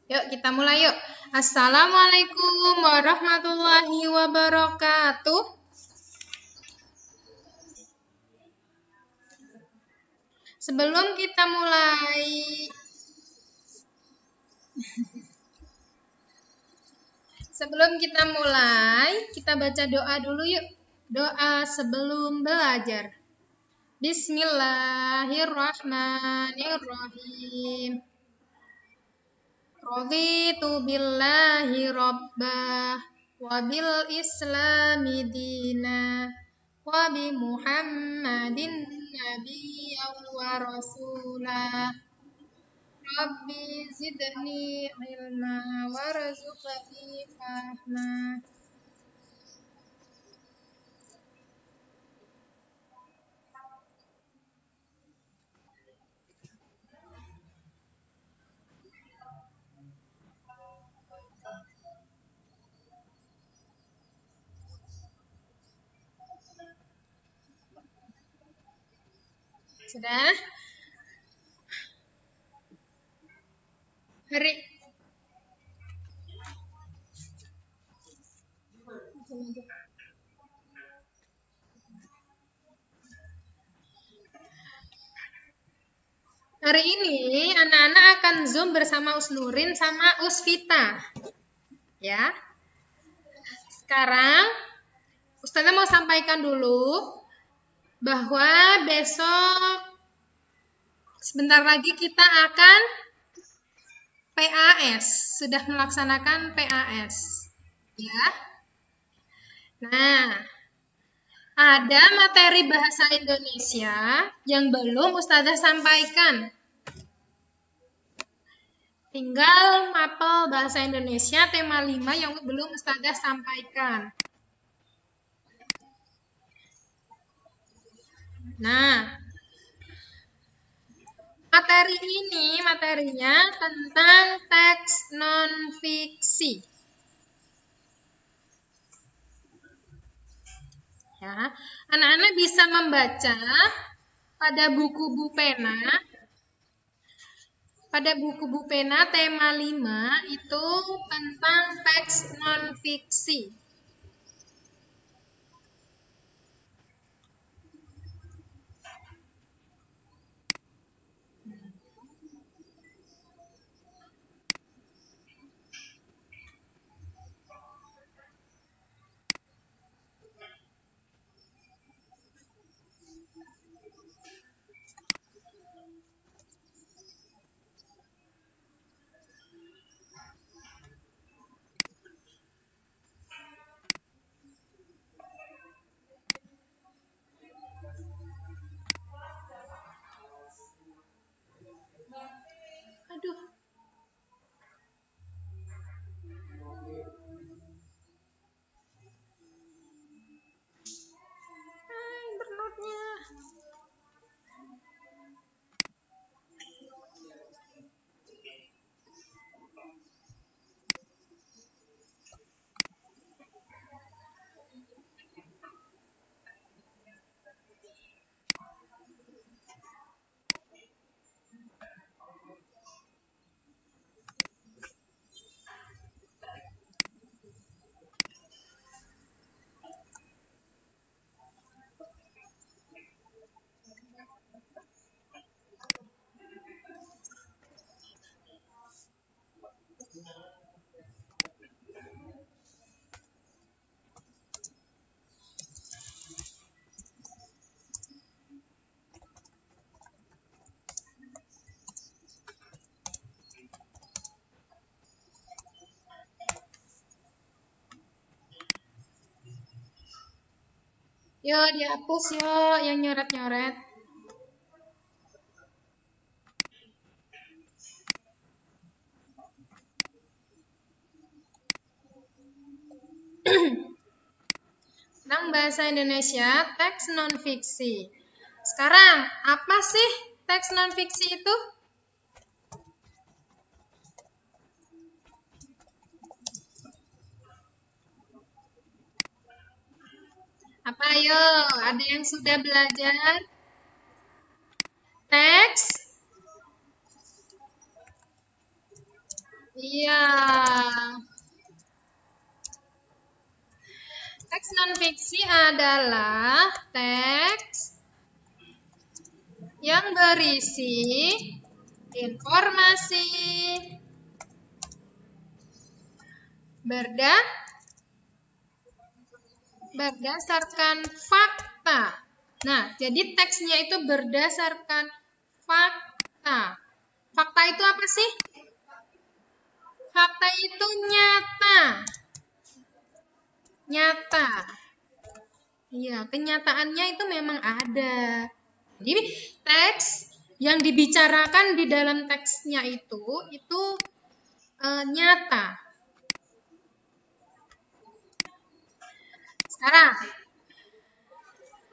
Yuk, kita mulai yuk. Assalamualaikum warahmatullahi wabarakatuh. Sebelum kita mulai, kita baca doa dulu yuk. Doa sebelum belajar. Bismillahirrahmanirrahim. Raditu billahi rabbah wa bil islami dina wa bi Muhammadin nabiyyan wa rasulah. Rabbi zidni ilma warzuqni fahma. Sudah? Hari ini anak-anak akan Zoom bersama Usnurin sama Usvita. Ya. Sekarang Ustazah mau sampaikan dulu bahwa besok sebentar lagi kita akan PAS, sudah melaksanakan PAS. Ya. Nah, ada materi bahasa Indonesia yang belum Ustazah sampaikan. Tinggal mapel bahasa Indonesia tema 5 yang belum Ustazah sampaikan. Nah, materi ini materinya tentang teks non-fiksi. Ya, anak-anak bisa membaca pada buku pena. Pada buku pena tema 5 itu tentang teks non-fiksi. Aduh. Internetnya. Yuk dihapus yuk yang nyoret-nyoret. Tentang bahasa Indonesia teks non-fiksi. Sekarang, apa sih teks non-fiksi itu? Apa ayo? Ada yang sudah belajar? Teks Iya. Teks non-fiksi adalah teks yang berisi informasi berdasarkan fakta. Nah, jadi teksnya itu berdasarkan fakta. Fakta itu apa sih? Fakta itu nyata. Nyata. Iya, kenyataannya itu memang ada. Jadi teks yang dibicarakan di dalam teksnya itu nyata. Sekarang,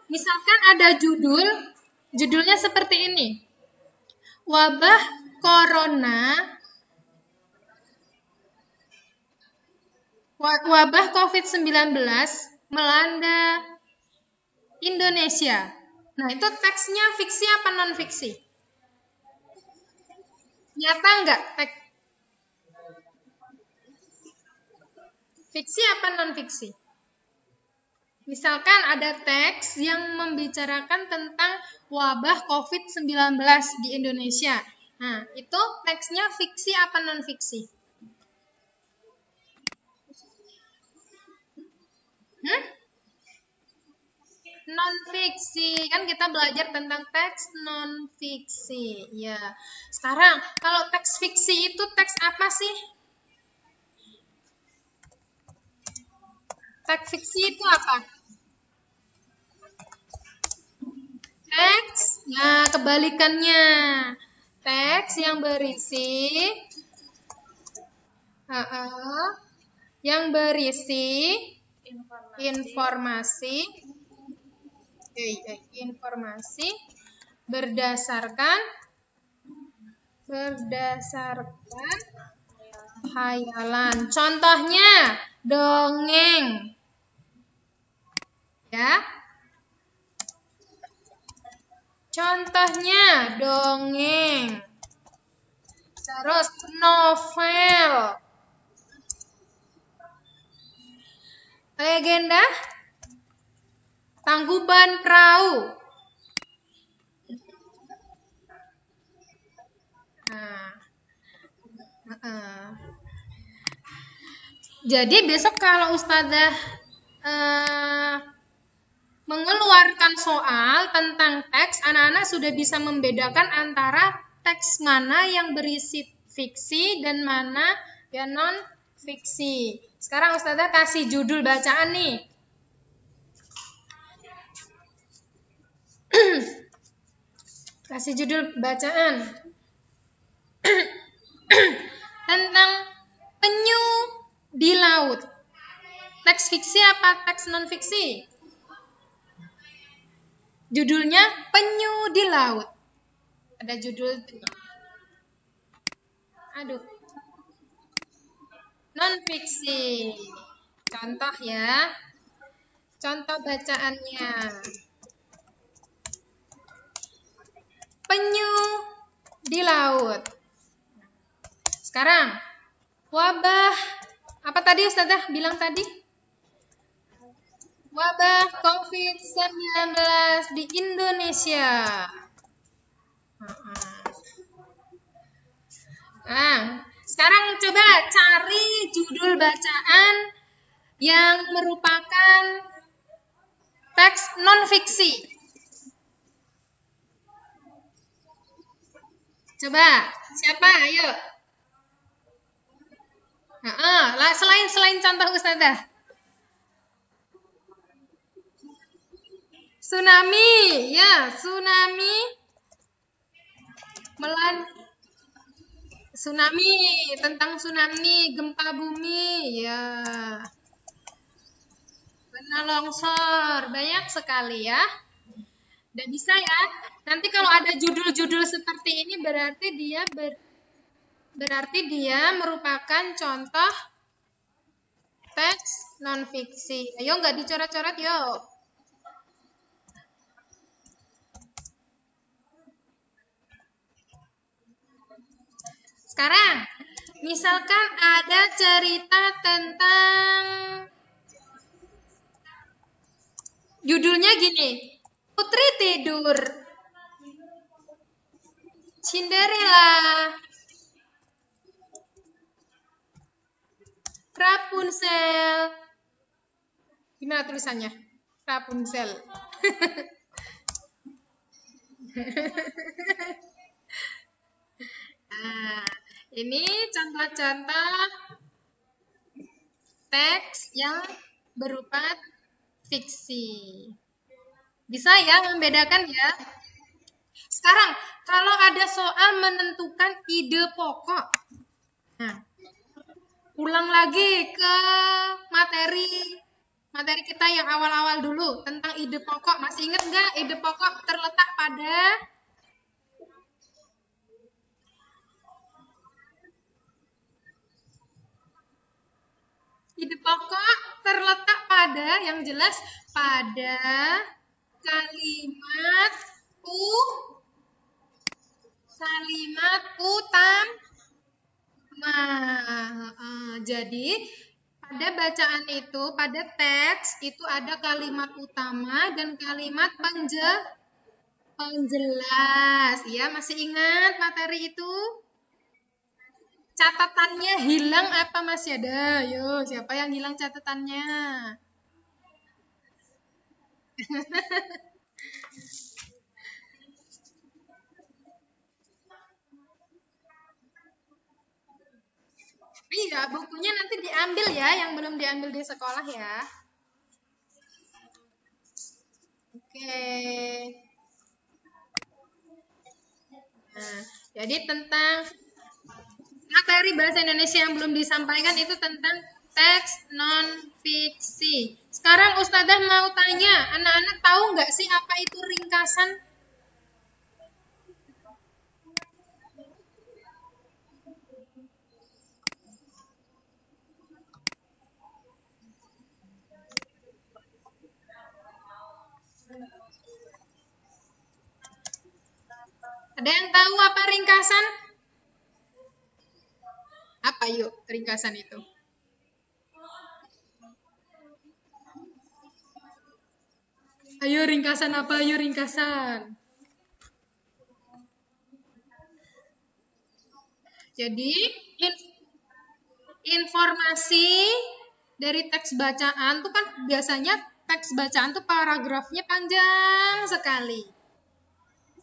misalkan ada judulnya seperti ini. Wabah COVID-19 melanda Indonesia. Nah, itu teksnya fiksi apa non-fiksi? Nyata enggak? Fiksi apa non-fiksi? Misalkan ada teks yang membicarakan tentang wabah COVID-19 di Indonesia. Nah, itu teksnya fiksi apa non-fiksi? Non-fiksi. Kan kita belajar tentang teks non-fiksi. Ya. Sekarang, kalau teks fiksi itu teks apa sih? Teks fiksi itu apa? Teks, nah kebalikannya. Teks yang berisi informasi berdasarkan hayalan. Contohnya dongeng. Ya. Contohnya dongeng. Terus novel. Legenda Tangkuban Perahu. Jadi besok kalau Ustazah mengeluarkan soal tentang teks, anak-anak sudah bisa membedakan antara teks mana yang berisi fiksi dan mana yang non-fiksi. Sekarang Ustazah kasih judul bacaan nih. Kasih judul bacaan tentang penyu di laut. Teks fiksi apa teks non-fiksi? Judulnya Penyu di Laut. Ada judul. Non-fiksi. Contoh ya. Contoh bacaannya. Penyu di laut. Sekarang, wabah. Apa tadi Ustazah bilang tadi? Wabah COVID-19 di Indonesia. Nah, sekarang coba cari judul bacaan yang merupakan teks non-fiksi. Coba, siapa? Ayo. Selain contoh Ustazah. Tsunami, ya, tsunami tentang tsunami, gempa bumi, ya. Benar longsor, banyak sekali ya. Udah bisa ya. Nanti kalau ada judul-judul seperti ini berarti dia merupakan contoh teks non-fiksi. Ayo nggak dicoret-coret yuk. Sekarang Misalkan ada cerita tentang judulnya gini, Putri Tidur, Cinderella, Rapunzel. Gimana tulisannya? Rapunzel. Nah, ini contoh-contoh teks yang berupa fiksi. Bisa ya membedakan ya? Sekarang, kalau ada soal menentukan ide pokok. Nah, ulang lagi ke materi kita yang awal-awal dulu tentang ide pokok. Masih ingat nggak ide pokok terletak pada yang jelas pada kalimat utama. Jadi pada bacaan itu, pada teks itu ada kalimat utama dan kalimat penjelas. Ya, masih ingat materi itu? Catatannya hilang apa masih ada? Yo, siapa yang hilang catatannya? Iya, bukunya nanti diambil ya, yang belum diambil di sekolah ya. Oke. Nah, jadi tentang materi bahasa Indonesia yang belum disampaikan itu tentang teks non-fiksi. Sekarang Ustazah mau tanya, anak-anak tahu nggak sih apa itu ringkasan? Ada yang tahu apa ringkasan? Apa yuk ringkasan itu? Ayo ringkasan apa? Ayo ringkasan. Jadi informasi dari teks bacaan tuh kan biasanya teks bacaan tuh paragrafnya panjang sekali.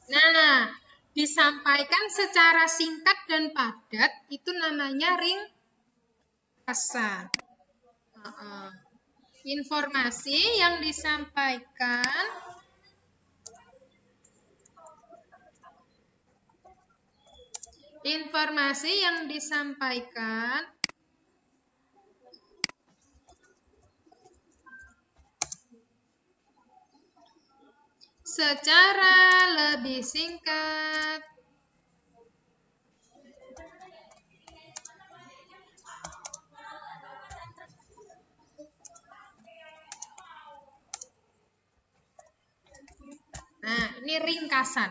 Nah, disampaikan secara singkat dan padat itu namanya ringkasan. Informasi yang disampaikan secara lebih singkat Nah, ini ringkasan.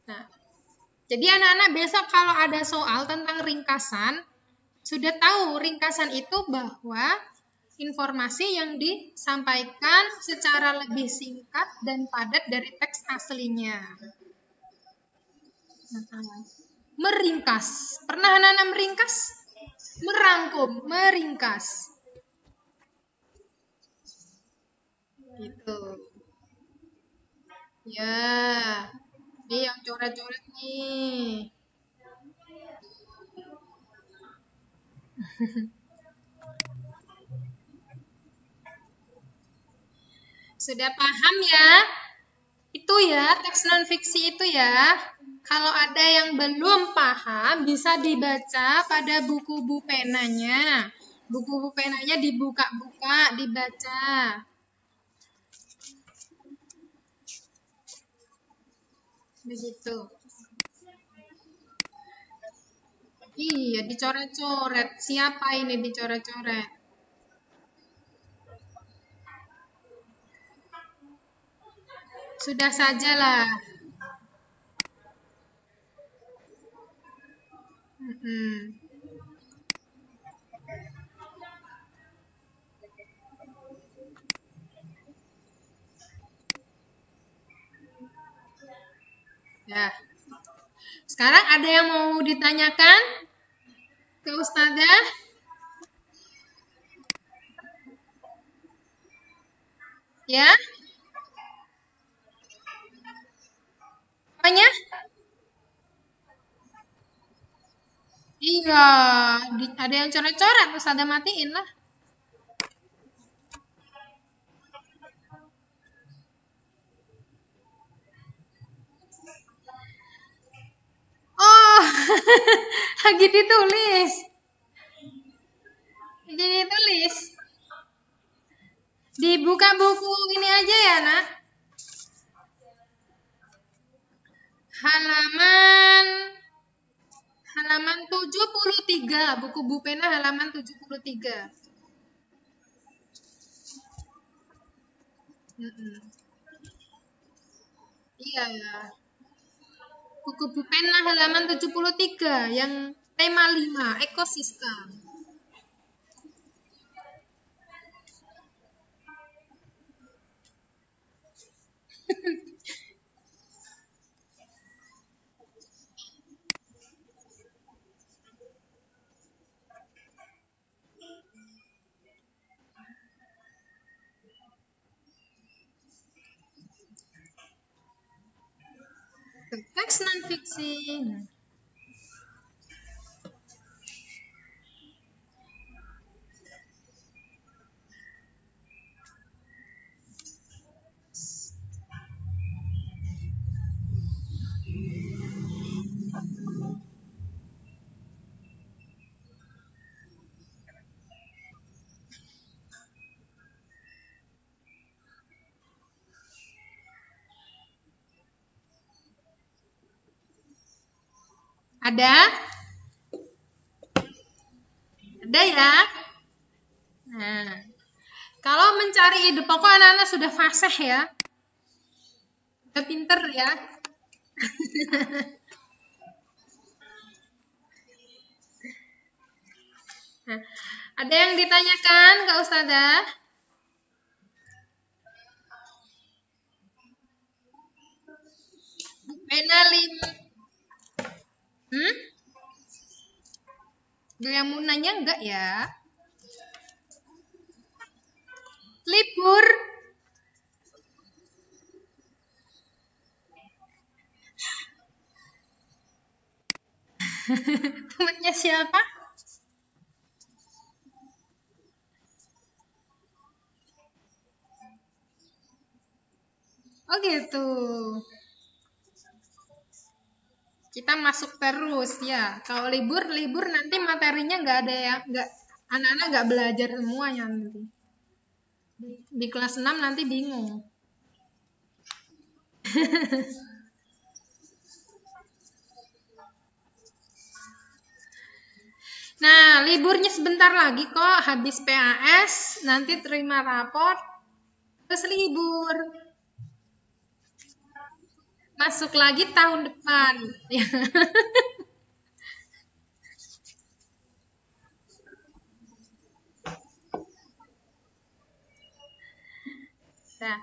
Nah, jadi anak-anak besok kalau ada soal tentang ringkasan, sudah tahu ringkasan itu bahwa informasi yang disampaikan secara lebih singkat dan padat dari teks aslinya. Meringkas. Pernah anak-anak meringkas? Merangkum, meringkas. Gitu. Ya, ini yang coret-coret nih. Sudah paham ya? Itu ya, teks non-fiksi itu ya. Kalau ada yang belum paham, bisa dibaca pada buku-buku penanya. Buku-buku penanya dibuka-buka, dibaca. Begitu. Iya, dicoret-coret. Siapa ini dicoret-coret? Sudah sajalah. Mm-mm. Ya, sekarang ada yang mau ditanyakan ke Ustazah? Ya, apanya? Iya, ada yang coret-coret, Ustazah matiin lah. Oh, lagi ditulis. Lagi ditulis. Dibuka buku ini aja ya, Nak. Halaman halaman 73, buku Bu Pena halaman 73. Mm-mm. Iya, buku Bu Pena halaman 73 yang tema 5 ekosistem. Teks non fiksi. Ada? Ada ya? Nah, kalau mencari ide pokok anak-anak sudah fasih ya. Udah pinter ya. Nah, ada yang ditanyakan Kak Ustazah? Pena lim. Hmm? Yang mau nanya enggak ya? Libur. Temannya siapa? Oh gitu. Kita masuk terus ya. Kalau libur, libur nanti materinya nggak ada yang nggak anak-anak nggak belajar semuanya nanti. Di kelas 6 nanti bingung. Nah, liburnya sebentar lagi kok, habis PAS, nanti terima rapor, terus libur. Masuk lagi tahun depan. Nah,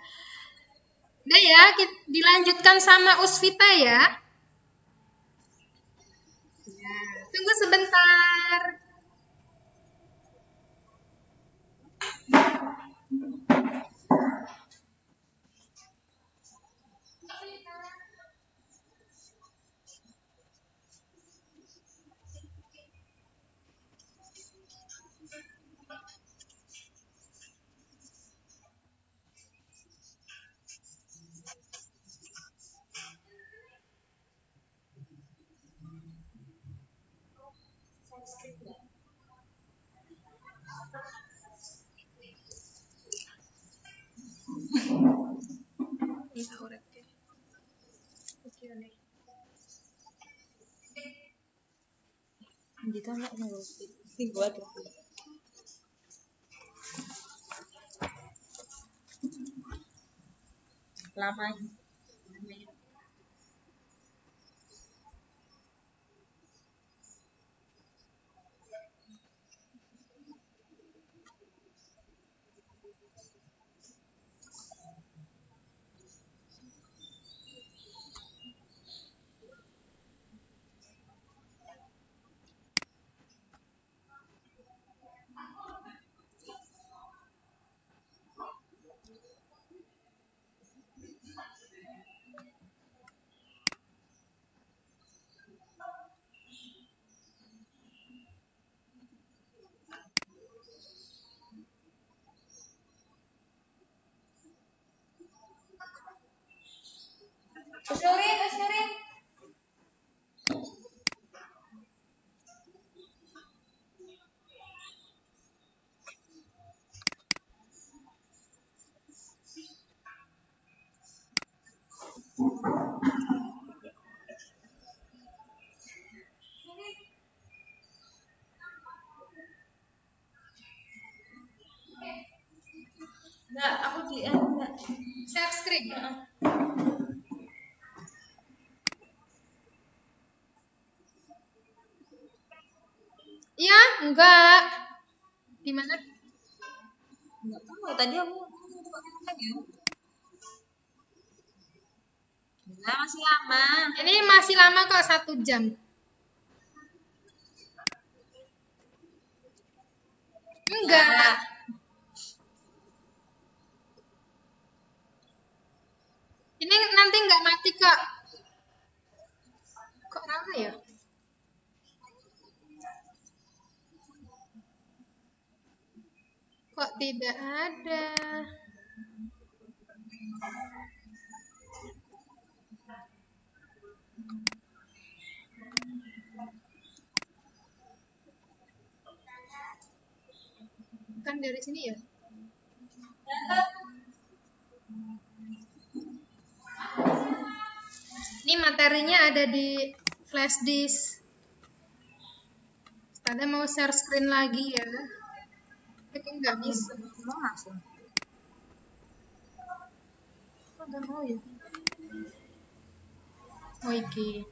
udah ya, dilanjutkan sama Usvita ya. Tunggu sebentar. Iya, udah. Oke, nih. Gitu enggak sih buat lama. Usulin. Enggak, aku enggak. Share screen. Iya, enggak. Di mana? Enggak tahu, tadi aku coba tanya. Enggak, masih lama. Ini masih lama kok, 1 jam. Enggak. Ini nanti enggak mati kok. Kok ramai ya? Kok tidak ada? Kan dari sini ya? Ini materinya ada di flash disk. Ada mau share screen lagi ya? Tapi nggak bisa. Mau langsung. Kok nggak mau ya? Oh iki.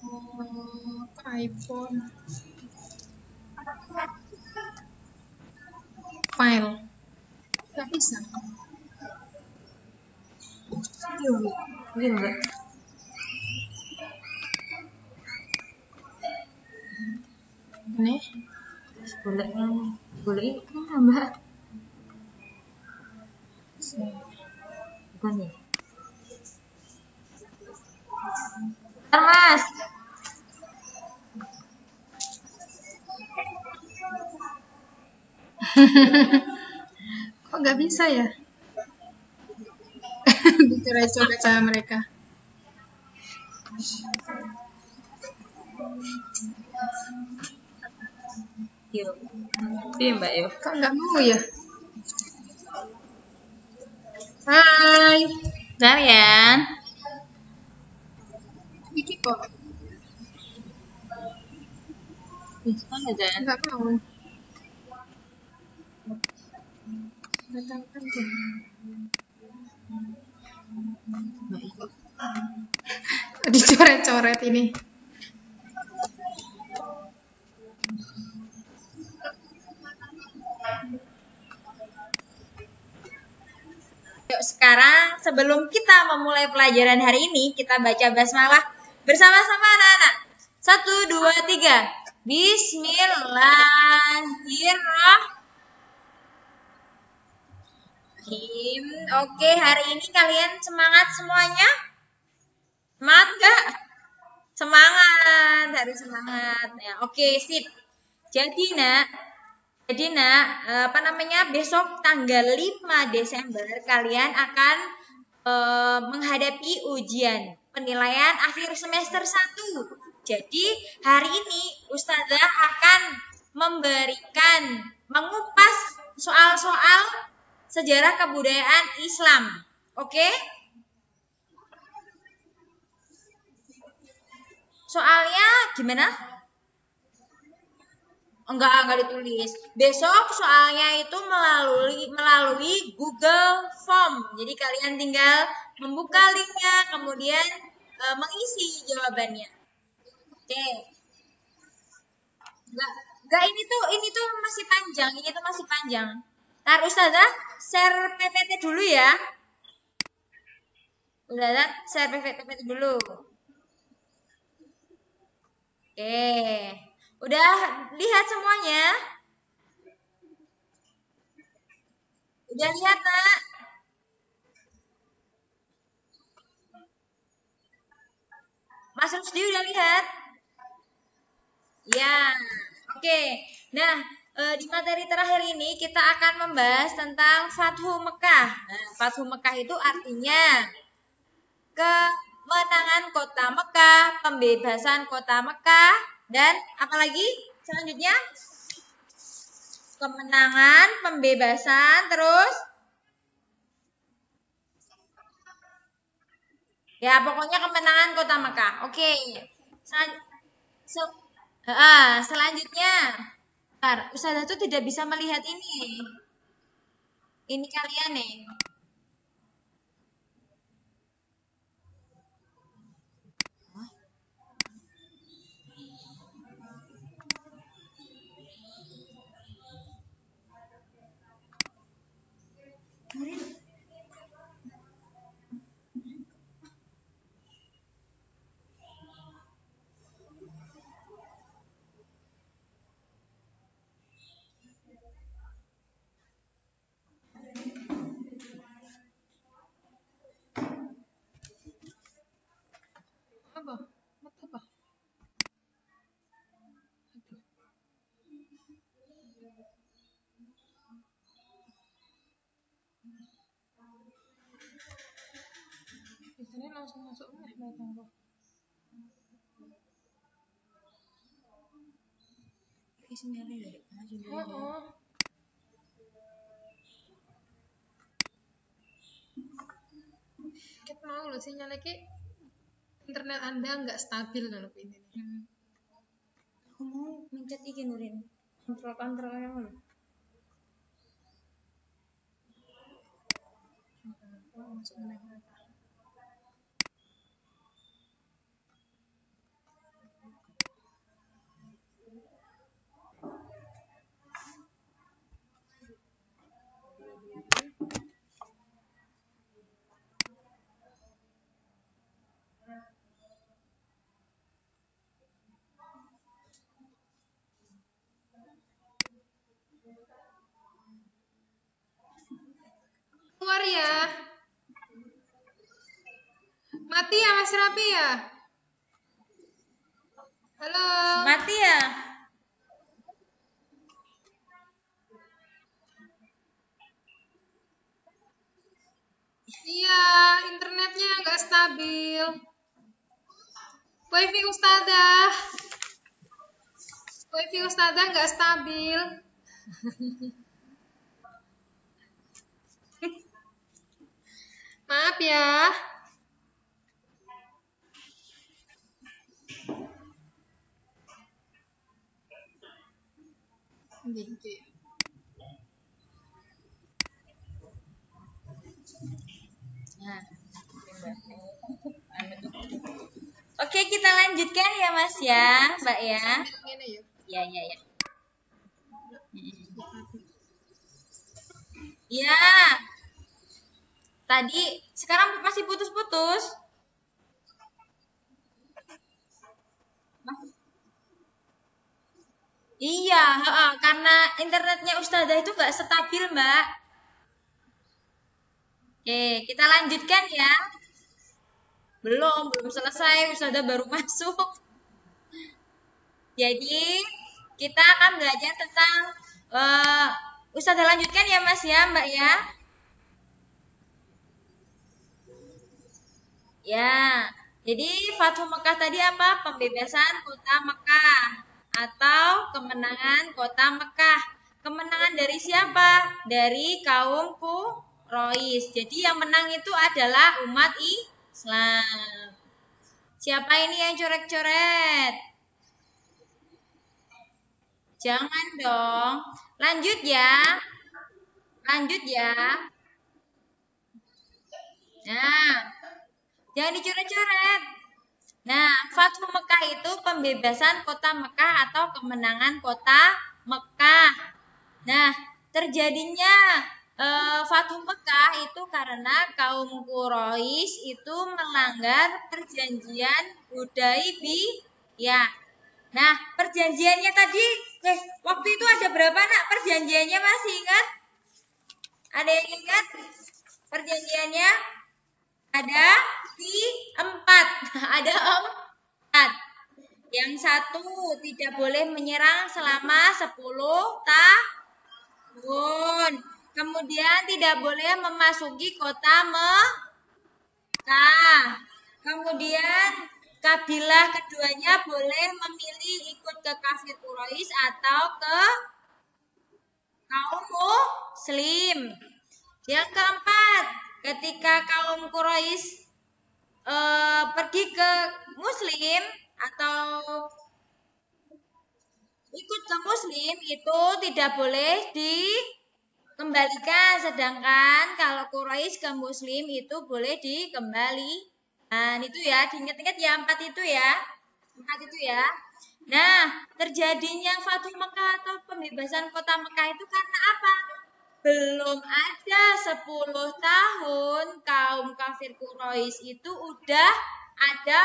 Oh, iPhone. File. Nggak bisa. Ini enggak. Ini. Boleh itu Mbak. Bukan ya? Mas. Kok nggak bisa ya? Dicoret-coret sama mereka. Yuk. Iya Mbak yuk. Kok nggak mau ya? Hai. Darian. Iki kok. Bisa aja. Nggak mau. Datang aja. Dicoret-coret ini. Yuk sekarang sebelum kita memulai pelajaran hari ini, kita baca basmalah bersama-sama anak-anak. 1, 2, 3. Bismillahirrahmanirrahim. Oke, hari ini kalian semangat semuanya? Semangat enggak? Semangat, hari semangat. Ya, oke, sip. Jadi besok tanggal 5 Desember kalian akan menghadapi ujian penilaian akhir semester 1. Jadi hari ini Ustazah akan mengupas soal-soal sejarah kebudayaan Islam. Oke? Soalnya gimana? Enggak ditulis. Besok soalnya itu melalui Google Form. Jadi kalian tinggal membuka linknya, kemudian mengisi jawabannya. Oke. Enggak ini tuh masih panjang. Ini tuh masih panjang. Ntar Ustazah share PPT dulu ya. Ustazah share PPT dulu. Oke. Udah lihat semuanya? Udah lihat, Nak? Mas Rusdi udah lihat? Ya, oke. Nah, di materi terakhir ini kita akan membahas tentang Fathu Mekah. Nah, Fathu Mekah itu artinya kemenangan kota Mekah, pembebasan kota Mekah, dan apalagi selanjutnya? Kemenangan, pembebasan, terus? Ya, pokoknya kemenangan kota Mekah. Oke. Selanjutnya. Bentar, Ustazah tuh tidak bisa melihat ini. Ini kalian nih. Apa? Apa? Biasanya langsung masuk datang kok. Kita mau loh sinyalnya internet Anda nggak stabil dalam ini. Aku mau mencet iki Nurin. Kontrol yang mana? Keluar ya. Mati ya Mas Rapi ya? Halo. Mati ya? Iya, internetnya nggak stabil. Wifi Ustazah nggak stabil. Maaf ya. Gitu. Nah. Oke, kita lanjutkan ya Mas ya, Mbak ya. Ya. Ya. Tadi sekarang masih putus-putus. Iya, karena internetnya Ustazah itu nggak stabil, Mbak. Oke, kita lanjutkan ya. Belum selesai, Ustazah baru masuk. Jadi, kita akan belajar tentang Ustazah lanjutkan ya Mas ya, Mbak ya. Ya, jadi Fathu Mekah tadi apa? Pembebasan kota Mekah atau kemenangan kota Mekah. Kemenangan dari siapa? Dari kaum Quraisy. Jadi yang menang itu adalah umat Islam. Siapa ini yang coret-coret? Jangan dong. Lanjut ya. Lanjut ya. Nah, jangan dicoret-coret. Nah, Fathu Mekah itu pembebasan kota Mekah atau kemenangan kota Mekah. Nah, terjadinya Fathu Mekah itu karena kaum Quraisy itu melanggar perjanjian Hudaibiyah. Nah, perjanjiannya tadi, waktu itu ada berapa nak perjanjiannya, masih ingat? Ada yang ingat perjanjiannya? Ada 4. Ada 4. Yang satu, tidak boleh menyerang selama 10 tahun. Kemudian tidak boleh memasuki kota Mekah. Mekah. Kemudian kabilah keduanya boleh memilih ikut ke kafir Quraisy atau ke kaum Muslim. Yang keempat, ketika kaum Quraisy pergi ke Muslim atau ikut ke Muslim itu tidak boleh dikembalikan, sedangkan kalau Quraisy ke Muslim itu boleh dikembalikan. Itu ya, diingat-ingat ya, empat itu ya. Nah, terjadinya Fathu Mekah atau pembebasan kota Mekah itu karena apa? Belum ada 10 tahun kaum kafir Quraisy itu udah ada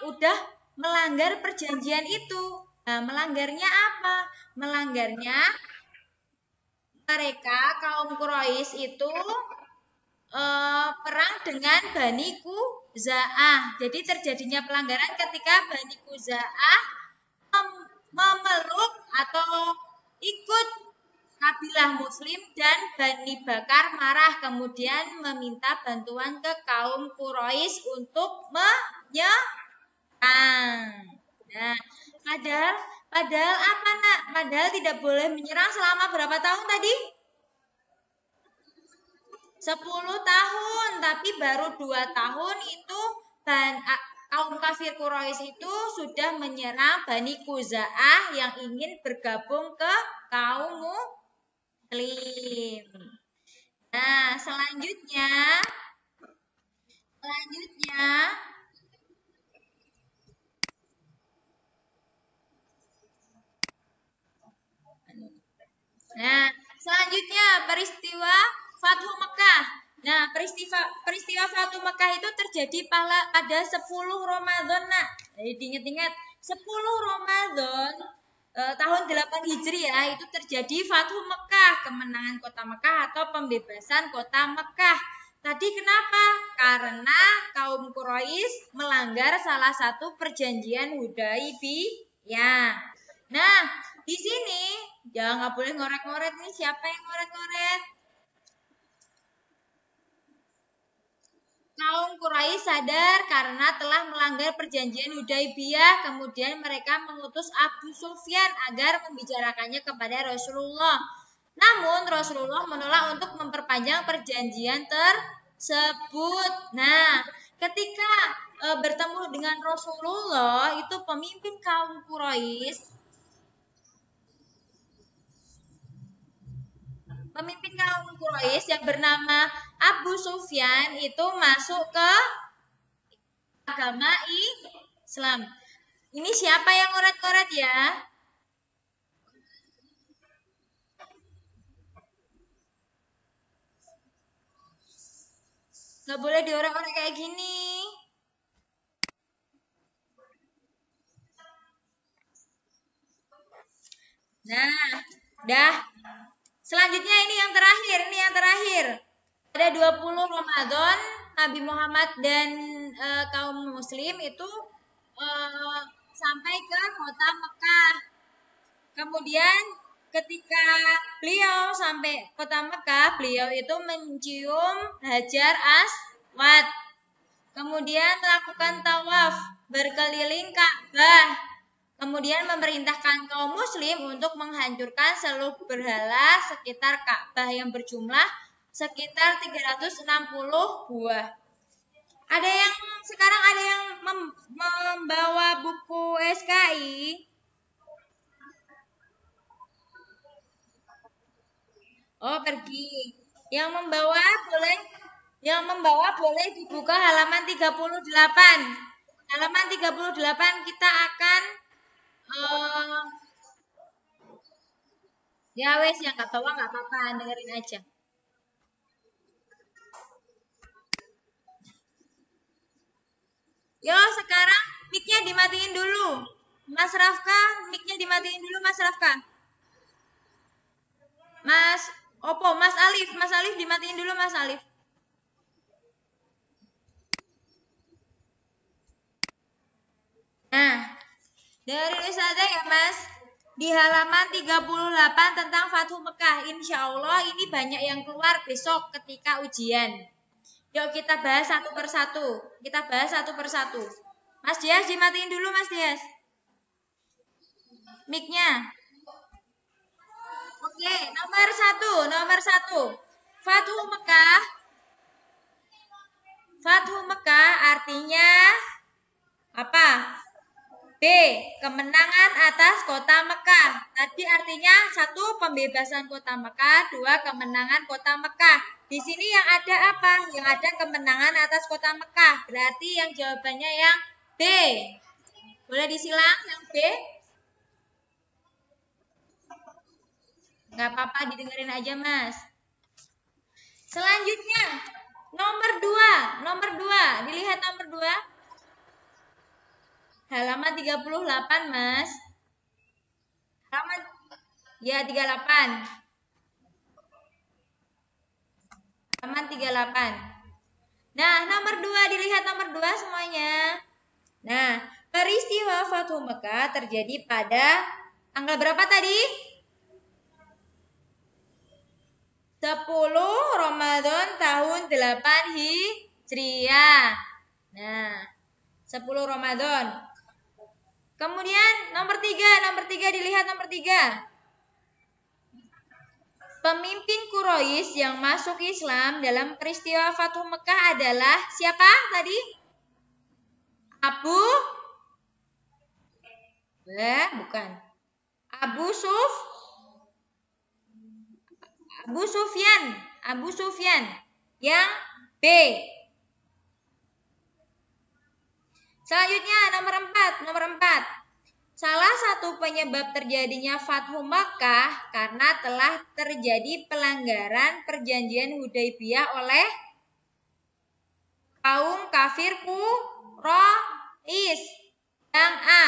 udah melanggar perjanjian itu. Nah, melanggarnya apa? Melanggarnya mereka kaum Quraisy itu perang dengan Bani Khuza'ah. Jadi terjadinya pelanggaran ketika Bani Khuza'ah memeluk atau ikut kabilah Muslim dan Bani Bakar marah kemudian meminta bantuan ke kaum Quraisy untuk menyerang. Nah, padahal apa nak? Padahal tidak boleh menyerang selama berapa tahun tadi? 10 tahun, tapi baru 2 tahun itu kaum kafir Quraisy itu sudah menyerang Bani Khuza'ah yang ingin bergabung ke kaum Muslim. Nah, selanjutnya peristiwa Fathu Mekah. Nah, peristiwa Fathu Mekah itu terjadi pada 10 Ramadan, nak. Jadi diingat-ingat 10 Ramadan tahun 8 Hijriah itu terjadi Fathu Mekah, kemenangan kota Mekah atau pembebasan kota Mekah. Tadi kenapa? Karena kaum Quraisy melanggar salah satu perjanjian Hudaibiyah. Nah, di sini jangan nggak boleh ngoret-ngoret nih. Siapa yang ngoret-ngoret? Kaum Quraisy sadar karena telah melanggar perjanjian Hudaibiyah, kemudian mereka mengutus Abu Sufyan agar membicarakannya kepada Rasulullah. Namun Rasulullah menolak untuk memperpanjang perjanjian tersebut. Nah, ketika bertemu dengan Rasulullah, itu pemimpin kaum Quraisy yang bernama Abu Sufyan itu masuk ke agama Islam. Ini siapa yang ngoret-ngoret ya? Nggak boleh diorek-orek kayak gini. Nah, dah. Selanjutnya ini yang terakhir. Pada 20 Ramadan, Nabi Muhammad dan kaum muslim itu sampai ke kota Mekah. Kemudian ketika beliau sampai kota Mekah, beliau itu mencium Hajar Aswad. Kemudian melakukan tawaf berkeliling Ka'bah. Kemudian memerintahkan kaum muslim untuk menghancurkan seluruh berhala sekitar Ka'bah yang berjumlah sekitar 360 buah. Sekarang ada yang membawa buku SKI? Oh, pergi. Yang membawa boleh dibuka halaman 38. Halaman 38 kita akan ya wes yang nggak bawa nggak apa-apa, dengerin aja. Yo, sekarang mic-nya dimatiin dulu. Mas Rafka, mic-nya dimatiin dulu Mas Rafka. Mas Alif dimatiin dulu Mas Alif. Nah, dari Ustazah ya Mas, di halaman 38 tentang Fathu Mekah. Insya Allah ini banyak yang keluar besok ketika ujian. Yuk kita bahas satu persatu. Kita bahas satu persatu. Mas Dias dimatiin dulu Mas Dias. Mic-nya. Oke, nomor satu. Fathu Mekah. Fathu Mekah artinya apa? B. Kemenangan atas kota Mekah. Tadi artinya 1. Pembebasan kota Mekah. 2. Kemenangan kota Mekah. Di sini yang ada apa? Yang ada kemenangan atas kota Mekah. Berarti yang jawabannya yang B. Boleh disilang yang B? Nggak apa-apa, didengerin aja Mas. Selanjutnya, nomor 2. Dilihat nomor 2. Halaman 38, Mas. Halaman, ya 38. Halaman 38. Nah, nomor 2, dilihat nomor 2 semuanya. Nah, peristiwa Fathu Mekah terjadi pada tanggal berapa tadi? 10 Ramadan tahun 8 Hijriah. Nah, 10 Ramadan. Kemudian nomor 3 dilihat nomor 3. Pemimpin Quraisy yang masuk Islam dalam peristiwa Fathu Mekah adalah siapa tadi? Bukan. Abu Sufyan. Yang B. Selanjutnya nomor 4. Salah satu penyebab terjadinya Fathu Makkah karena telah terjadi pelanggaran perjanjian Hudaybiyah oleh kaum kafir Quraisy. Yang A.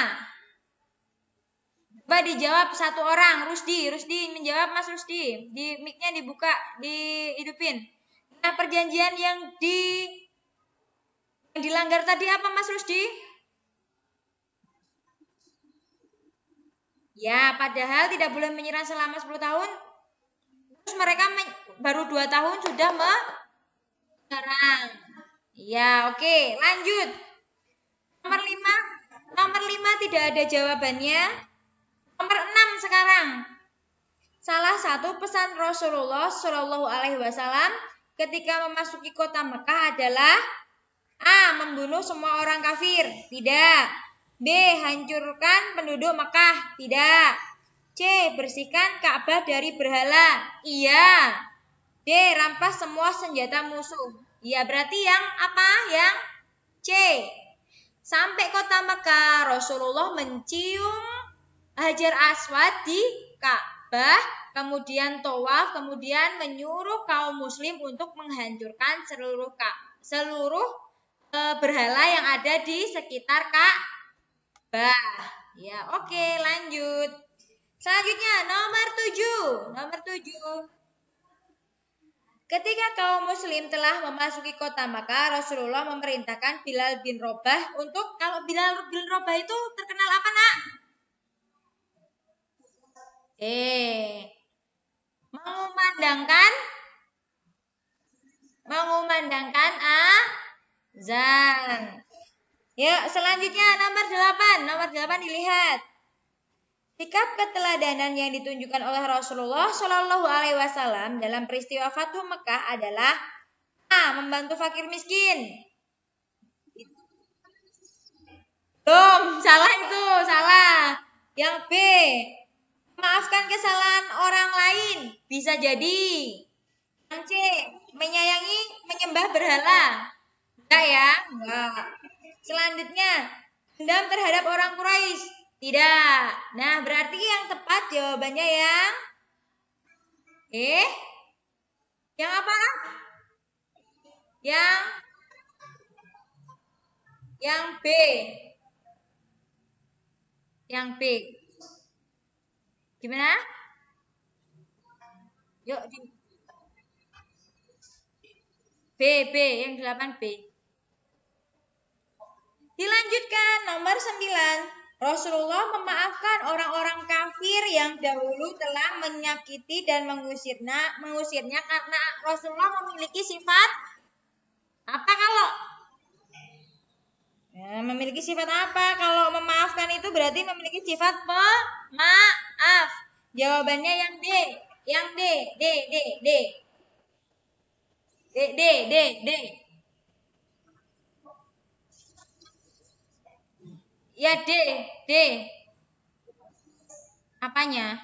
Coba dijawab satu orang, Rusdi menjawab Mas Rusdi. Di mic-nya dibuka, dihidupin. Nah, perjanjian yang dilanggar tadi apa Mas Rusdi? Ya, padahal tidak boleh menyerang selama 10 tahun. Terus mereka baru 2 tahun sudah menyerang. Ya, oke, lanjut. Nomor 5 tidak ada jawabannya. Nomor 6 sekarang. Salah satu pesan Rasulullah Shallallahu alaihi wasallam ketika memasuki kota Mekah adalah A. Membunuh semua orang kafir. Tidak. B. Hancurkan penduduk Mekah. Tidak. C. Bersihkan Ka'bah dari berhala. Iya. D. Rampas semua senjata musuh. Iya, berarti yang apa? Yang C. Sampai kota Mekah, Rasulullah mencium Hajar Aswad di Ka'bah, kemudian tawaf, kemudian menyuruh kaum muslim untuk menghancurkan seluruh berhala yang ada di sekitar Ka'bah. Ya, oke, lanjut. Selanjutnya nomor 7. Ketika kaum muslim telah memasuki kota Makkah, Rasulullah memerintahkan Bilal bin Rabah untuk, kalau Bilal bin Rabah itu terkenal apa, Nak? Mengumandangkan azan. Ya, selanjutnya nomor 8 dilihat. Sikap keteladanan yang ditunjukkan oleh Rasulullah Shallallahu alaihi wasallam dalam peristiwa Fathu Mekah adalah A. Membantu fakir miskin. Salah. Yang B. Memaafkan kesalahan orang lain. Bisa jadi. Yang C. Menyayangi menyembah berhala. Enggak ya? Enggak. Selanjutnya, dendam terhadap orang Quraisy. Tidak. Nah, berarti yang tepat jawabannya yang yang apa? Yang B. Yang B. Gimana? Yuk B, yang 8B. Dilanjutkan nomor 9. Rasulullah memaafkan orang-orang kafir yang dahulu telah menyakiti dan mengusirnya karena Rasulullah memiliki sifat Apa kalau memiliki sifat apa? Kalau memaafkan itu berarti memiliki sifat pemaaf. Jawabannya yang D. Yang D. D. D. D. D. D. D. D. Ya D. D. Apanya?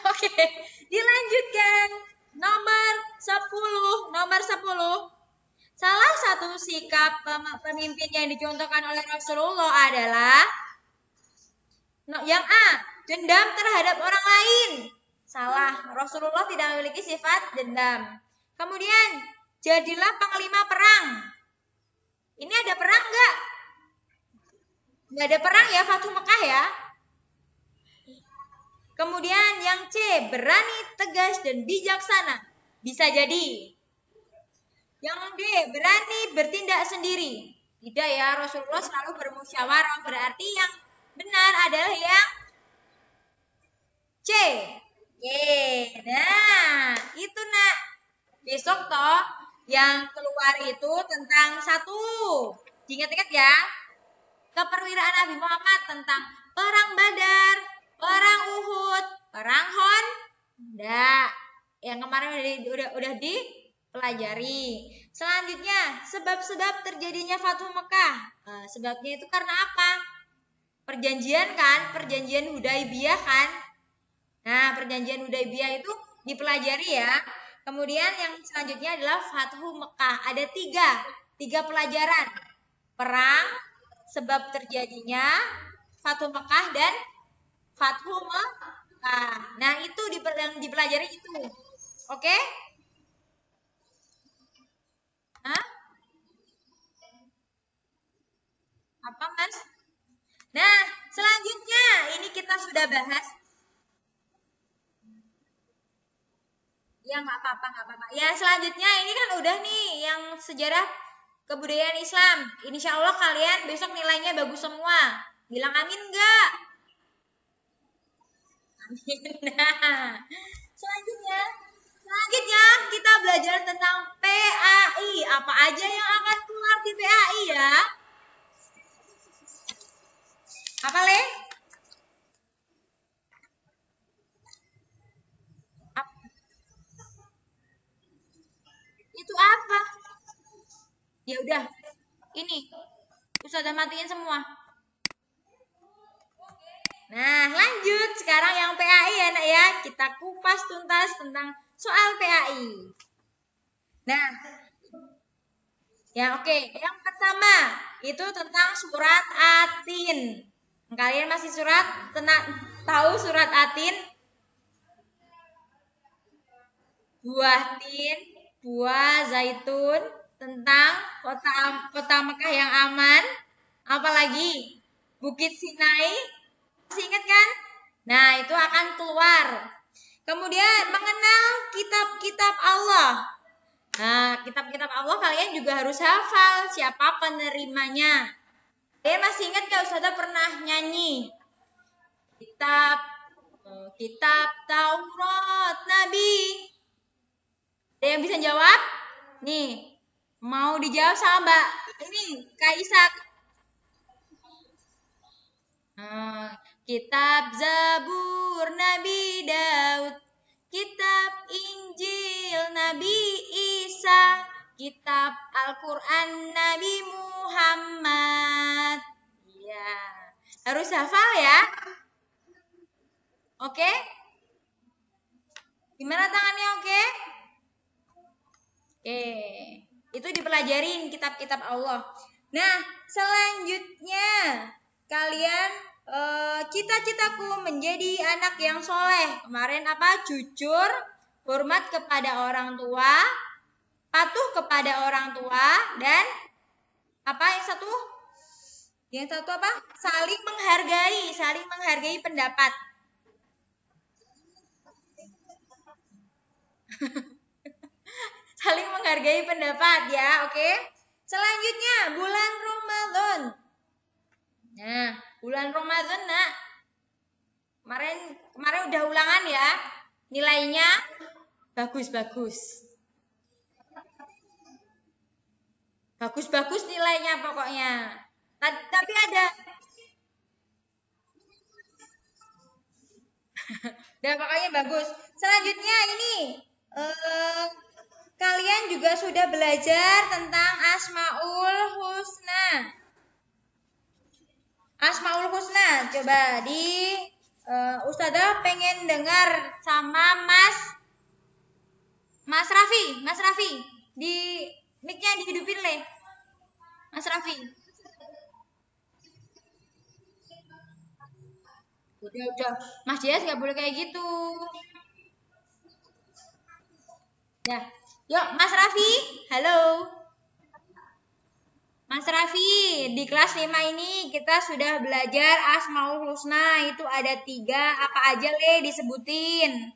Oke, dilanjutkan. Nomor 10. Nomor 10. Salah satu sikap pemimpin yang dicontohkan oleh Rasulullah adalah yang A, dendam terhadap orang lain. Salah, Rasulullah tidak memiliki sifat dendam. Kemudian, jadilah panglima perang. Ini ada perang nggak? Nggak ada perang ya, Fathu Mekah ya. Kemudian yang C, berani, tegas, dan bijaksana. Bisa jadi. Yang D, berani bertindak sendiri. Tidak ya, Rasulullah selalu bermusyawarah. Berarti yang benar adalah yang C. Nah, itu nak. Besok toh yang keluar itu tentang satu. Ingat-ingat ya. Keperwiraan Nabi Muhammad tentang perang Badar, perang Uhud, perang Honda. Yang kemarin udah dipelajari. Selanjutnya, sebab-sebab terjadinya Fathu Mekah. Sebabnya itu karena apa? Perjanjian kan, perjanjian Hudaibiyah kan. Nah, perjanjian Hudaibiyah itu dipelajari ya. Kemudian yang selanjutnya adalah Fathu Mekah. Ada tiga pelajaran. Perang, sebab terjadinya Fathu Mekah dan Fathu Mekah. Nah, itu yang dipelajari itu. Oke? Hah? Apa, Mas? Nah, selanjutnya ini kita sudah bahas. Ya, nggak apa-apa. Ya, selanjutnya ini kan udah nih yang sejarah kebudayaan Islam. Insya Allah kalian besok nilainya bagus semua. Bilang amin nggak? Amin. Nah, selanjutnya kita belajar tentang PAI. Apa aja yang akan keluar di PAI ya? Apa, Le? Itu apa? Ya udah. Ini. Ustazah matiin semua. Nah, lanjut. Sekarang yang PAI ya, Nak ya. Kita kupas tuntas tentang soal PAI. Nah, ya oke. Yang pertama, itu tentang surat Atin. Kalian masih tahu surat Atin? Buah tin, buah zaitun, tentang kota Mekah yang aman. Apalagi Bukit Sinai. Masih ingat kan? Nah, itu akan keluar. Kemudian mengenal kitab-kitab Allah. Nah, kitab-kitab Allah kalian juga harus hafal siapa penerimanya. Kalian masih ingat gak Ustazah pernah nyanyi? Kitab Taurat Nabi. Ada yang bisa jawab? Nih, mau dijawab sama Mbak ini, Kak Isak. Kitab Zabur Nabi Daud, kitab Injil Nabi Isa, kitab Al-Quran Nabi Muhammad. Ya, harus hafal ya. Oke? Gimana tangannya oke? Oke, itu dipelajarin kitab-kitab Allah. Nah, selanjutnya kalian cita-citaku menjadi anak yang soleh. Kemarin apa? Jujur, hormat kepada orang tua, patuh kepada orang tua, dan apa yang satu? Yang satu apa? Saling menghargai pendapat. Saling menghargai pendapat ya, oke? Selanjutnya bulan Ramadan. Nah, bulan Ramadan kemarin udah ulangan ya. Nilainya Bagus-bagus. Bagus-bagus nilainya pokoknya. Tapi ada. Dan pokoknya bagus. Selanjutnya ini. Kalian juga sudah belajar tentang Asmaul Husna. Asmaul Husna. Coba Ustazah pengen dengar sama Mas Raffi. Di mic-nya dihidupin Le. Mas Raffi. Udah. Mas Dias nggak boleh kayak gitu. Ya. Yuk, Mas Raffi. Halo. Mas Raffi, di kelas 5 ini kita sudah belajar Asmaul Husna. Itu ada 3. Apa aja Le disebutin?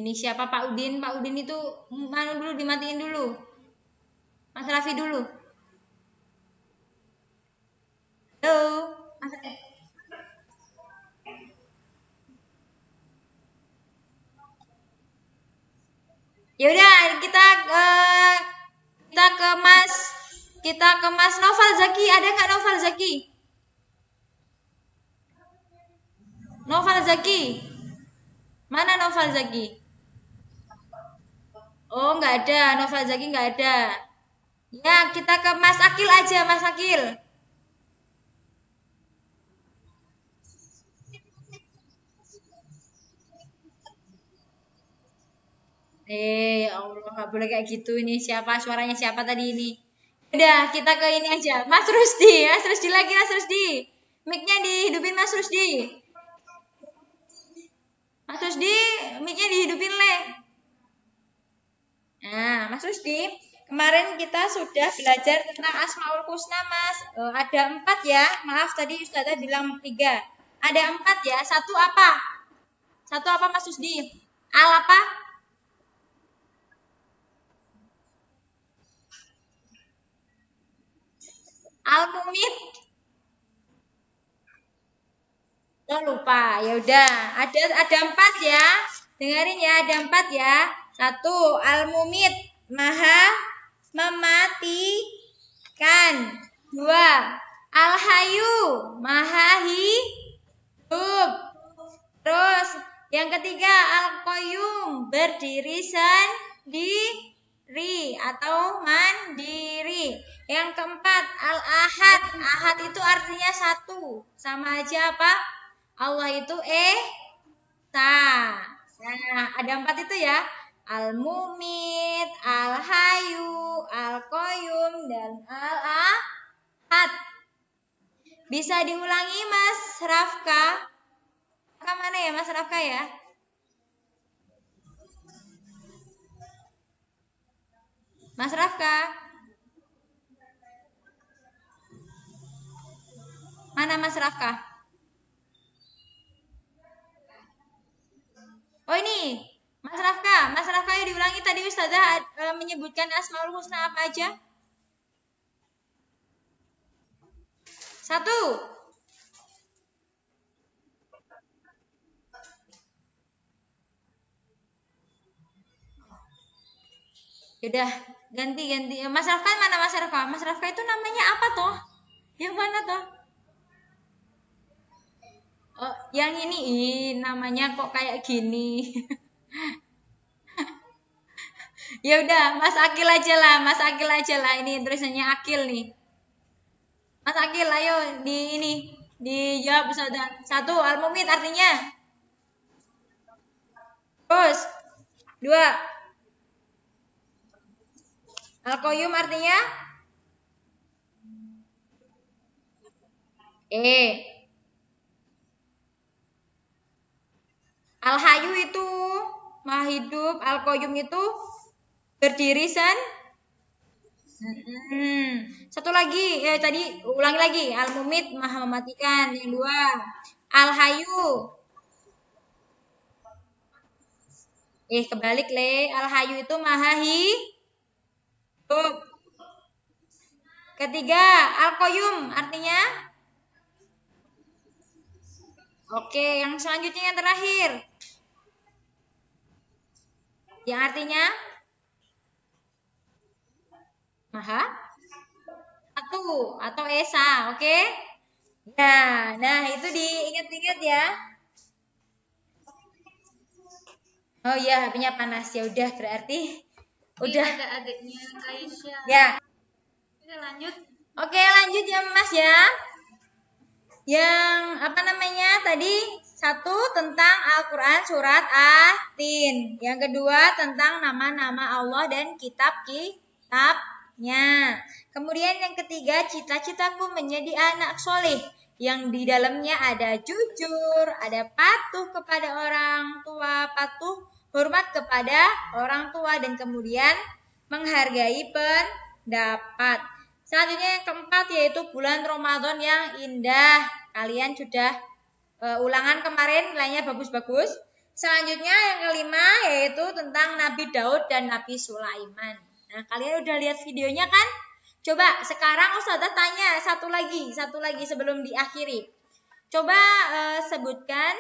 Ini siapa Pak Udin? Pak Udin itu mana dulu, dimatiin dulu. Mas Raffi dulu. Halo. Mas Ya udah, kita ke Mas Noval Zaki. Ada nggak Noval Zaki? Noval Zaki. Mana Noval Zaki? Oh, nggak ada. Noval Zaki nggak ada. Ya, kita ke Mas Akil aja, Mas Akil. Allah, nggak boleh kayak gitu. Ini siapa? Suaranya siapa tadi ini? Udah, kita ke ini aja. Mas Rusdi. Mas Rusdi lagi, Mas Rusdi. Mic-nya dihidupin Mas Rusdi. Mas Rusdi, mic-nya dihidupin Le. Nah, Mas Rusdi, kemarin kita sudah belajar tentang Asmaul Husna, Mas. Ada 4 ya. Maaf, tadi Ustazah bilang 3. Ada 4 ya. Satu apa? Satu apa Mas Rusdi? Al apa? Al-Mumit. Oh, lupa. Ya udah, ada 4 ya. Dengerin ya, ada 4 ya. 1, Al-Mumit, Maha mematikan. 2, Al-Hayu, Maha hidup. Terus yang ketiga, Al-Qayyum, berdiri sendiri atau mandiri. Yang keempat, Al-Ahad. Ahad itu artinya 1. Sama aja apa? Allah itu Esa. Nah, ada 4 itu ya. Al-Mumit, Al-Hayu, Al-Qayyum, dan Al-Ahad. Bisa diulangi Mas Rafka? Mana ya Mas Rafka ya? Mas Rafka? Mana Mas Rafka? Oh ini, Mas Rafka ya diulangi tadi Ustazah menyebutkan Asmaul Husna apa aja? 1. Yaudah, ganti. Mas Rafka mana Mas Rafka? Mas Rafka itu namanya apa toh? Yang mana toh? Oh, yang ini namanya kok kayak gini. Ya udah, Mas Akil aja lah. Ini tulisannya Akil nih. Mas Akil, ayo dijawab Ustazah. 1, Al-Mumit artinya. Terus 2, Al-Qayyum artinya Al-Hayu itu Maha hidup, Al-Qayyum itu berdiri Satu lagi, tadi ulangi lagi. Al-Mumit Maha mematikan. Yang 2, Al-Hayu. Kebalik Le. Al-Hayu itu Maha hidup. Ketiga, Al-Qayyum artinya Oke, yang selanjutnya yang terakhir. Yang artinya Maha Satu atau Esa, oke? Ya, nah itu diingat-ingat ya. Oh iya, HP-nya panas. Ya udah, berarti udah ada adiknya Aisyah. ya. Oke, lanjut. Oke, lanjut ya Mas ya. Yang apa namanya tadi? Satu tentang Al-Quran surat At-Tin. Yang kedua tentang nama-nama Allah dan kitab-kitabnya. Kemudian yang ketiga, cita-citaku menjadi anak soleh. Yang di dalamnya ada jujur, ada patuh kepada orang tua, patuh hormat kepada orang tua, dan kemudian menghargai pendapat. Selanjutnya yang keempat yaitu bulan Ramadan yang indah. Kalian sudah ulangan kemarin, nilainya bagus-bagus. Selanjutnya yang kelima yaitu tentang Nabi Daud dan Nabi Sulaiman. Nah, kalian udah lihat videonya kan? Coba sekarang Ustazah tanya satu lagi sebelum diakhiri. Coba sebutkan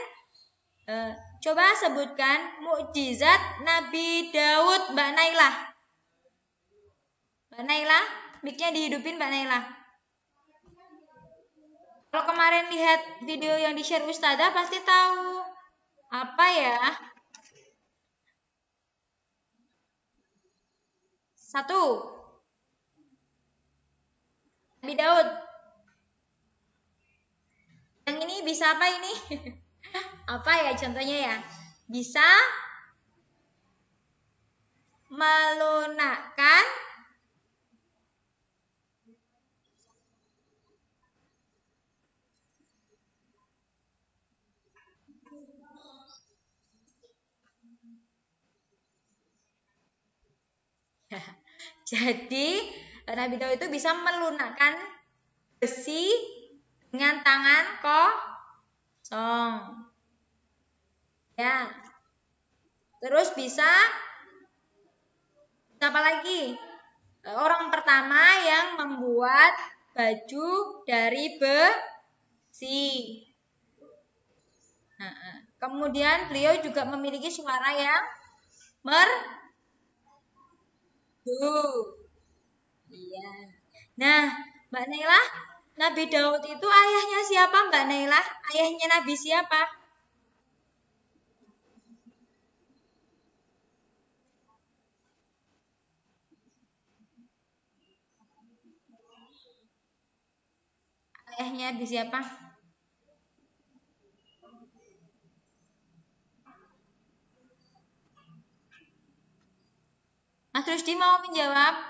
mukjizat Nabi Daud, Mbak Naila. Mbak Naila, mic-nya dihidupin Mbak Naila. Kalau kemarin lihat video yang di-share Ustazah pasti tahu. Apa ya? Satu. Nabi Daud. Yang ini bisa apa ini? Apa ya contohnya ya? Bisa melunakkan jadi Nabi Daud itu bisa melunakkan besi dengan tangan kosong. Ya. Terus bisa apa lagi? Orang pertama yang membuat baju dari besi. Kemudian beliau juga memiliki suara yang merdu. Iya. Nah, Mbak Naila, Nabi Daud itu ayahnya siapa, Mbak Naila? Ayahnya Nabi siapa? Ayahnya Nabi siapa? Mas Rusdi mau menjawab?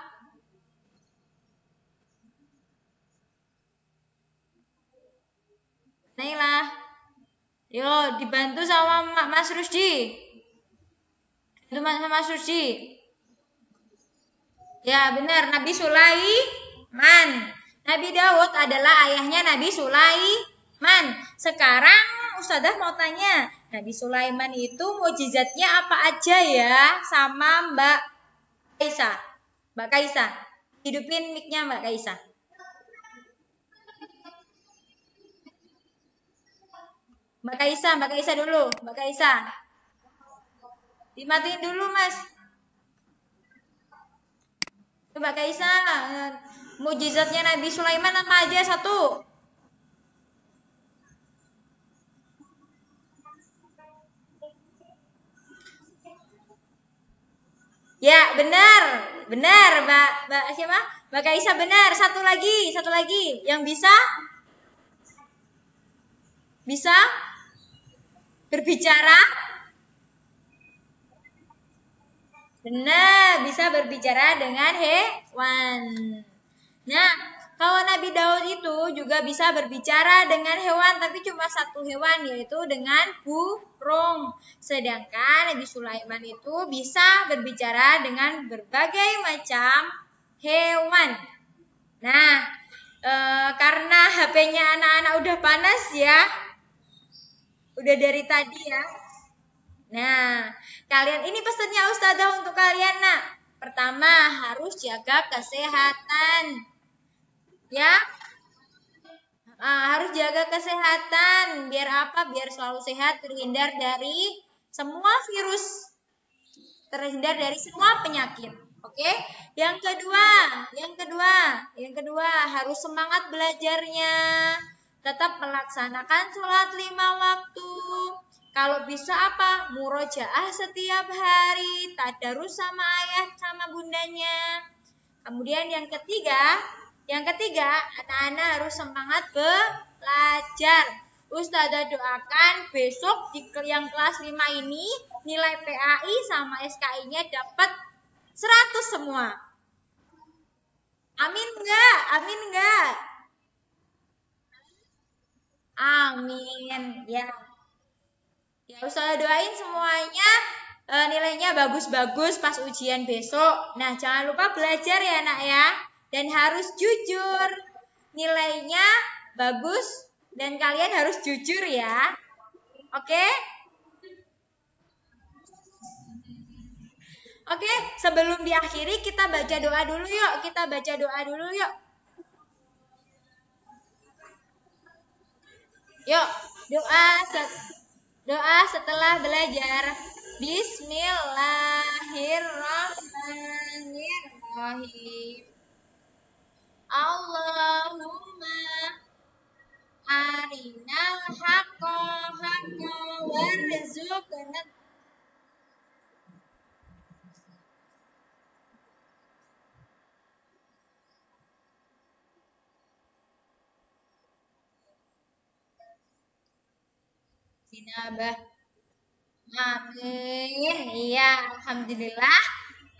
Naila. Yo, dibantu sama Mas Rusdi. Bantu Mas Rusdi. Ya, benar. Nabi Sulaiman. Nabi Daud adalah ayahnya Nabi Sulaiman. Sekarang Ustazah mau tanya, Nabi Sulaiman itu mukjizatnya apa aja ya sama Mbak Kaisa? Mbak Kaisa, hidupin mic-nya Mbak Kaisa. Mbak Kaisa dulu, Mbak Kaisa. Dimatiin dulu, Mas. Mbak Kaisa, mukjizatnya Nabi Sulaiman apa aja satu? Ya, benar. Benar, Mbak siapa? Mbak Kaisa benar. Satu lagi yang bisa berbicara. Benar, bisa berbicara dengan hewan. Nah, kalau Nabi Daud itu juga bisa berbicara dengan hewan, tapi cuma satu hewan, yaitu dengan burung. Sedangkan Nabi Sulaiman itu bisa berbicara dengan berbagai macam hewan. Nah, karena HP-nya anak-anak udah panas ya, udah dari tadi ya. Nah, kalian ini pesannya Ustazah untuk kalian, nak. Pertama, harus jaga kesehatan. Ya. Harus jaga kesehatan. Biar apa? Biar selalu sehat, terhindar dari semua virus, terhindar dari semua penyakit. Oke? Yang kedua harus semangat belajarnya. Tetap melaksanakan sholat 5 waktu. Kalau bisa apa? Murojaah setiap hari, tadarus sama ayah sama bundanya. Kemudian yang ketiga, anak-anak harus semangat belajar. Ustazah doakan besok di yang kelas 5 ini nilai PAI sama SKI-nya dapat 100 semua. Amin enggak? Amin. Ya. Ya, Ustazah doain semuanya nilainya bagus-bagus pas ujian besok. Nah, jangan lupa belajar ya, Nak ya. Dan harus jujur. Nilainya bagus dan kalian harus jujur ya. Oke? Oke, sebelum diakhiri kita baca doa dulu yuk. Yuk, doa setelah belajar. Bismillahirrahmanirrahim. Allahumma arinal haqqa warzuqna. Sinabah. Amin. Iya, alhamdulillah.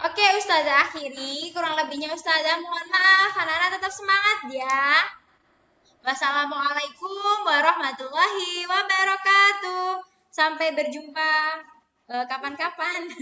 Oke, Ustazah akhiri. Kurang lebihnya Ustazah mohon maaf. Anak-anak tetap semangat ya. Wassalamualaikum warahmatullahi wabarakatuh. Sampai berjumpa kapan-kapan.